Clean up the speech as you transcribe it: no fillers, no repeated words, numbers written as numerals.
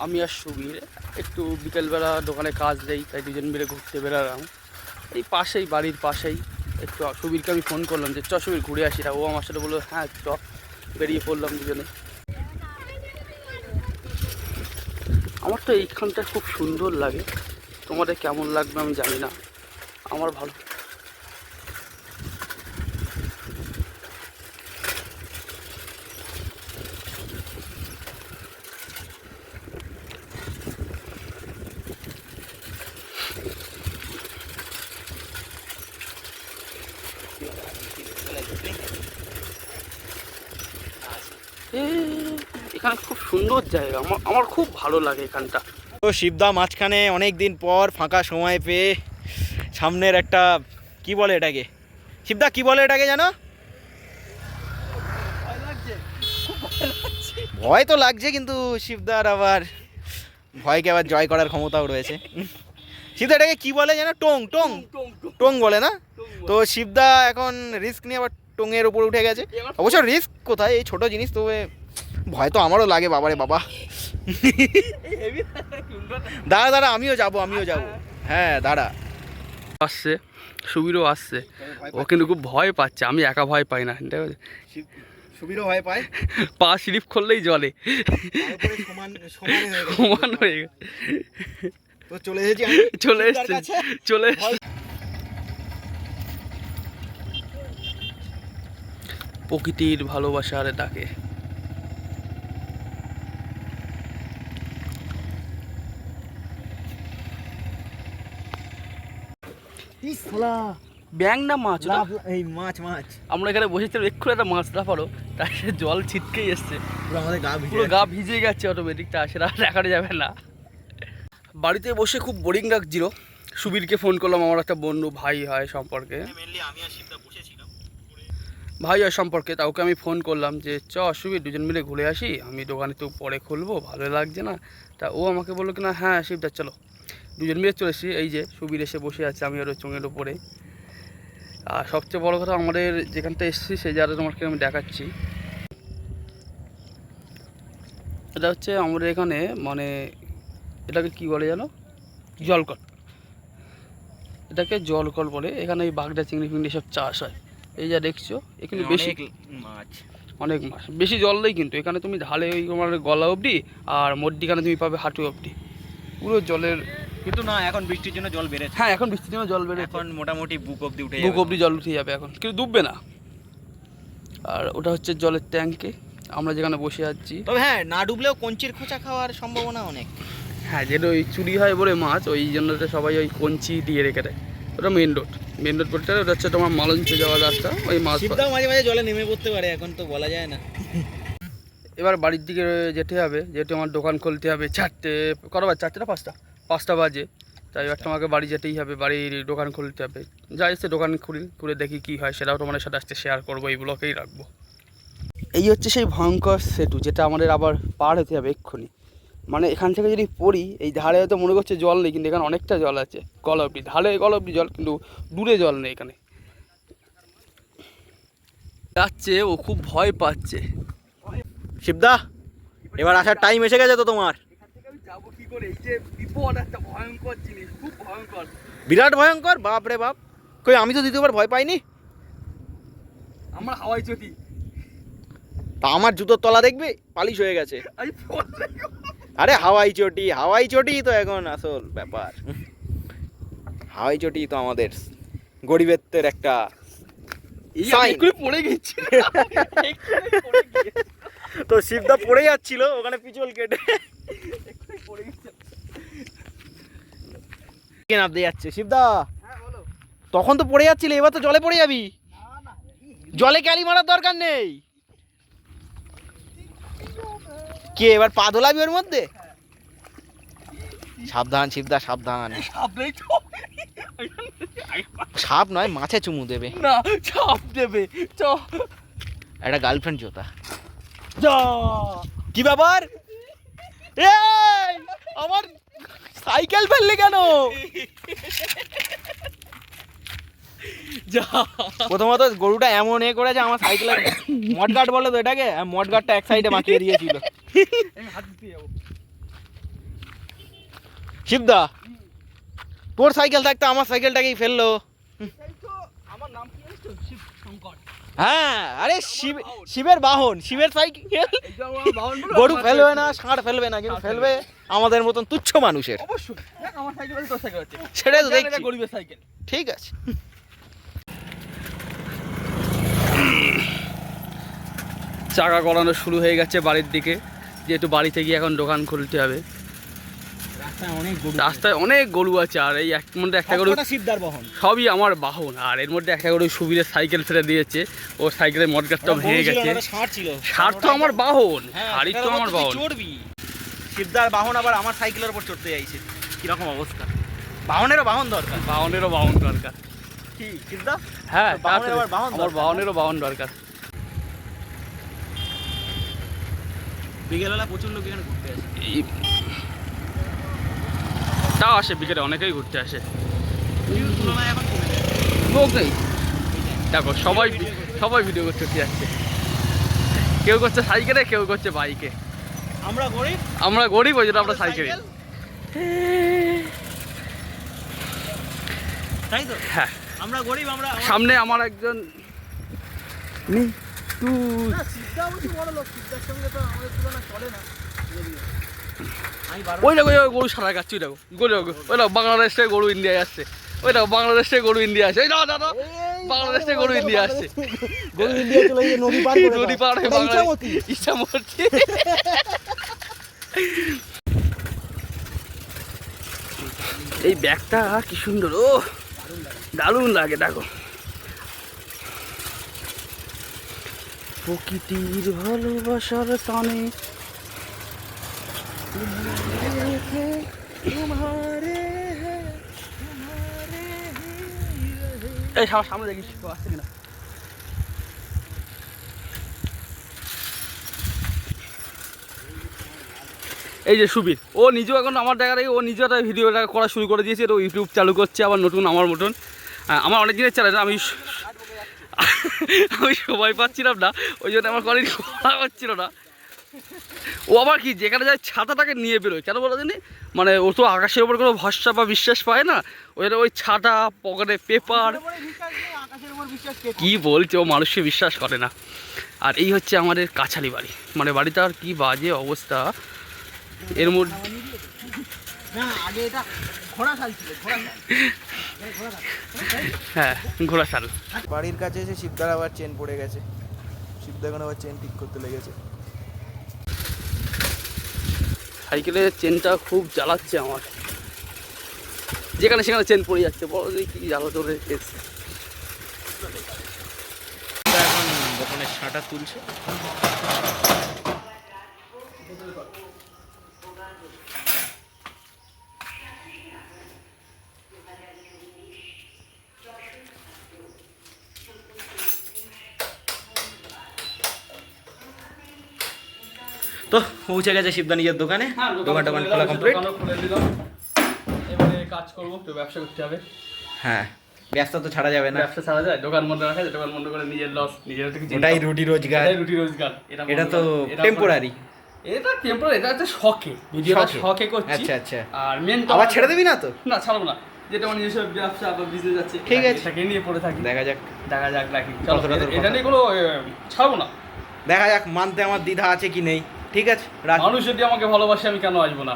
আমি আর সুবীর একটু বিকেলবেলা দোকানে কাজ দেই, তাই দুজন মিলে ঘুরতে বেরালাম। এই পাশেই, বাড়ির পাশেই। একটু সুবীরকে আমি ফোন করলাম যে চ সুবীর ঘুরে আসি, ও আমার সাথে বললো হ্যাঁ চ। বেরিয়ে পড়লাম দুজনে। আমার তো এইখানটা খুব সুন্দর লাগে, তোমাদের কেমন লাগবে আমি জানি না, আমার ভালো। এখানে খুব সুন্দর জায়গা, আমার খুব ভালো লাগে এখানটা। তো শিবদা মাঝখানে অনেক দিন পর ফাঁকা সময় পেয়ে সামনের একটা কি বলে এটাকে, শিবদা কি বলে এটাকে জানো? ভয় তো লাগছে, কিন্তু শিবদার আবার ভয়কে আবার জয় করার ক্ষমতাও রয়েছে। শিবদা এটাকে কি বলে জানো? টং টং টং বলে না? তো শিবদা এখন রিস্ক নিয়ে আবার টঙের উপর উঠে গেছে। অবশ্য রিস্ক কোথায়, এই ছোট জিনিস, তবে ভয় তো আমারও লাগে বাবারে বাবা। দাঁড়া দাঁড়া, আমিও যাবো। হ্যাঁ দাঁড়া। আসছে, সুবীরও আসছে, ও কিন্তু খুব ভয় পাচ্ছে, আমি একা ভয় পাই না। সুবীরও ভয় পায়, পা স্লিপ করলেই জলে সমান হয়ে গেছে। তো চলে এসেছি, চলে এসছে। প্রকৃতির ভালোবাসার ডাকে। ব্যাং না মাছ? এই মাছ। আমরা এখানে বসেছিলাম, এক্ষুনি একটা মাছ লাফালো, তাই জল ছিটকেই এসছে, আমাদের পুরো গা ভিজে গেছে অটোমেটিক, তা সেটা দেখানো যাবে না। বাড়িতে বসে খুব বোরিং লাগছিল, সুবীরকে ফোন করলাম, আমার একটা বন্ধু ভাই হয় সম্পর্কে, তা ওকে আমি ফোন করলাম যে চ সুবীর দুজন মিলে ঘুরে আসি, আমি দোকানে তো পরে খুলবো, ভালো লাগছে না। তা ও আমাকে বললো কিনা হ্যাঁ শিবদা চলো। দুজন মিলে চলে এসেছি, এই যে সুবীর এসে বসে আছে, আমি ওর চোঙের ওপরে। আর সবচেয়ে বড় কথা, আমাদের যেখানটা এসেছি সেই জায়গাটা তোমাকে আমি দেখাচ্ছি। এটা হচ্ছে আমাদের এখানে, মানে এটাকে কি বলে জানো? জলকল। এটাকে জলকল বলে। এখানে এই বাগদা চিংড়ি ফিংড়ি সব চাষ হয়। এই যা দেখছো এখানে বেশি মাছ, অনেক মাছ, বেশি জল নেই কিন্তু এখানে, তুমি ঢালে ওই তোমার গলা অবধি, আর মধ্যিখানে তুমি পাবে হাঁটু অবধি, পুরো জলের। কিন্তু না, এখন বৃষ্টির জন্য জল বেড়েছে। হ্যাঁ এখন বৃষ্টির জন্য জল বেড়েছে, এখন মোটামুটি বুক অবধি জল উঠে যাবে এখন, কিন্তু ডুববে না। আর ওটা হচ্ছে জলের ট্যাঙ্কে আমরা যেখানে বসে আছি। তবে হ্যাঁ, না ডুবলেও কঞ্চির খোঁচা খাওয়ার সম্ভাবনা অনেক। হ্যাঁ, যেটা ওই চুরি হয় বলে মাছ, ওই জন্য সবাই ওই কঞ্চি দিয়ে রেখে দেয়। ওটা মেন রোড বলতে, ওটা হচ্ছে তোমার মালঞ্চ যাওয়ার রাস্তা, ওই মাছ মাঝে মাঝে জলে নেমে পড়তে পারে, এখন তো বলা যায় না। এবার বাড়ির দিকে যেতে হবে, যেহেতু আমার দোকান খুলতে হবে 4টে, কতবার 4টে না 5টা বাজে, তাই এবার তোমাকে বাড়ি যেতেই হবে, বাড়ির দোকান খুলতে হবে। যাই এসে দোকান খুলে দেখি কি হয়, সেটাও তোমাদের সাথে আজকে শেয়ার করবো, এই ব্লকেই রাখবো। এই হচ্ছে সেই ভয়ঙ্কর সেতু, যেটা আমাদের আবার পার হতে হবে এক্ষুনি। মানে এখান থেকে যদি পড়ি, এই ধারে হয়তো মনে করছে জল নেই, কিন্তু এখানে অনেকটা জল আছে, গলা অবধি, ধারে গলা অবধি জল, কিন্তু দূরে জল নেই এখানে। যাচ্ছে, ও খুব ভয় পাচ্ছে। শিবদা এবার আসার টাইম এসে গেছে তো তোমার। যাবো কি করে, এই যে বিপদ, একটা ভয়ঙ্কর জিনিস, খুব ভয়ঙ্কর, বিরাট ভয়ঙ্কর, বাপ রে বাপ। কই আমি তো দ্বিতীয়বার ভয় পাইনি। আমার হাওয়াই চটি, তা আমার জুতোর তলা দেখবে পালিশ হয়ে গেছে। আরে হাওয়াই চটি তো এখন আসল ব্যাপার। হাওয়াই চটি তো আমাদের গরিবের একটা সাইন। পড়ে গেছি তো শিবদা পড়ে যাচ্ছিল ওখানে পিছল কেটে নামতে যাচ্ছে। শিবদা তখন তো পড়ে যাচ্ছিলে, এবার তো জলে পড়ে যাবি। জলে ক্যালি মারার দরকার নেই, কে এবার পা দোলাবি ওর মধ্যে। সাবধান শিবদা, সাবধান। সাপ নয়, মাছে চুমু দেবে না, ছাপ দেবে। চ, একটা গার্লফ্রেন্ড জোতা। কি ব্যাপার, আমার সাইকেল ফেললি কেন? প্রথমত গরুটা এমন করেছে, আমার সাইকেলের মডগার্ড বলে তো এটাকে, মডগার্ডটা এক সাইডে মাখিয়ে দিয়েছিল। শিবদা, তোর সাইকেল থাকতে আমার সাইকেলটাকেই ফেললো। আমার নাম কি জানিস তো? শিব শঙ্কর। হ্যাঁ, আরে শিবের বাহন, শিবের সাইকেল। এই যে আমার বাহন বলো, গরু আমার ফেলবে না, ষাঁড় ফেলবে না, কিন্তু ফেলবে আমাদের মতন তুচ্ছ মানুষের। অবশ্যই দেখ, আমার সাইকেল আছে, তোর সাইকেল আছে, সেটাই তো জানি না দেখছি। গরিবের সাইকেল। ঠিক আছে। চাকা করানো শুরু হয়ে গেছে বাড়ির দিকে, যেহেতু বাড়িতে গিয়ে এখন দোকান খুলতে হবে। রাস্তায় অনেক গরু আছে, আর এই এক মধ্যে একটা গরু শিবদার বাহন। সবই আমার বাহন, আর এর মধ্যে একটা গরু সুবীরের সাইকেল ফেলে দিয়েছে, ও সাইকেলের মডগাটটা ভেঙে গেছে। ষাঁড় তো আমার বাহন, হাড়ি তো আমার বাহন। চড়বি, শিবদার বাহন আবার আমার সাইকেলের উপর চড়তে যাইছে, কিরকম অবস্থা। বাহনেরও বাহন দরকার। বাহনেরও বাহন দরকার। কি শিবদা? হ্যাঁ, বাহনের আবার বাহন আমার বাহনেরও বাহন দরকার। বিকেলবেলা প্রচুর লোক এখানে ঘুরতে আসে। তাও আসে বিকেলে, অনেকেই ঘুরতে আসে। তুলনায় এখন কমে যায়। লোক নেই, দেখো সবাই সবাই ভিডিও করতে যাচ্ছে, কেউ করছে সাইকেলে, কেউ করছে বাইকে। আমরা গরিব, আমরা গরিব, ওই জন্য আমরা সাইকেলে। তাই তো। হ্যাঁ, আমরা গরিব, আমরা সামনে আমার একজন ওই দেখো, ওই গরু সারা গাছ, ওই দেখো গরু, ওই দেখো বাংলাদেশ থেকে গরু ইন্ডিয়ায় আসছে, ওই দেখো বাংলাদেশ থেকে গরু ইন্ডিয়া আসছে, এই দাদা বাংলাদেশ থেকে গরু ইন্ডিয়া আসছে, গরু ইন্ডিয়া চলে গিয়ে নদী পার করে নদী পার হয়ে বাংলাদেশ ইচ্ছামতি। এই ব্যাগটা কি সুন্দর, ও দারুণ লাগে। দেখো প্রকৃতির ভালোবাসার টানে এই সামনে দেখিস আসছে কিনা। এই যে সুবীর, ও নিজেও এখন আমার জায়গায়, ও নিজেও একটা ভিডিওটা করা শুরু করে দিয়েছে, ও ইউটিউব চালু করছে আবার নতুন, আমার মতন। আমার অনেক দিনের চ্যানেল, আমি সময় পাচ্ছিলাম না, ওই জন্য আমার কোয়ালিটি করা হচ্ছিল না। ও আবার কি যেখানে যায় ছাতাটাকে নিয়ে বেরোয়, কেন বলো জানি, মানে ও তো আকাশের ওপর কোনো ভরসা বা বিশ্বাস পায় না, ওই ছাতা, পকেটে পেপার, কি বলছে, ও মানুষকে বিশ্বাস করে না। আর এই হচ্ছে আমাদের কাছালি বাড়ি, মানে বাড়িটা আর কি বাজে অবস্থা। এর মধ্যে হ্যাঁ, ঘোড়াশাল। বাড়ির কাছে এসে শিবদার আবার চেন পড়ে গেছে, শিবদা এখন আবার চেন ঠিক করতে লেগেছে। সাইকেলের চেনটা খুব জ্বালাচ্ছে আমার, যেখানে সেখানে চেন পড়ে যাচ্ছে, বড় কি জ্বালা চলে এসছে। এখন দোকানের শাটা তুলছে। তো পৌঁছে গেছে শিবদা নিজের দোকানে, দোকান খোলা কমপ্লিট। এবারে কাজ করবো, তো ব্যবসা করতে হবে। হ্যাঁ, ব্যবসা তো ছাড়া যাবে না, ব্যবসা ছাড়া যায়, দোকান বন্ধ রাখা যায়, দোকান বন্ধ করে নিজের লস নিজের থেকে, ওটাই রুটি রোজগার, রুটি রোজগার। এটা তো টেম্পোরারি, এটা টেম্পোরারি, এটা একটা শখে, ভিডিওটা শখে করছি। আচ্ছা আচ্ছা, আর মেন আবার ছেড়ে দিবি না তো? না, ছাড়বো না, যেটা আমার নিজস্ব ব্যবসা বা বিজনেস আছে, ঠিক আছে, এটাকে নিয়ে পড়ে থাকি, দেখা যাক নাকি। চলো, এটা নিয়ে কোনো ছাড়বো না, দেখা যাক। মানতে আমার দ্বিধা আছে কি নেই, ঠিক আছে। মানুষ যদি আমাকে ভালোবাসে, আমি কেন আসবো না।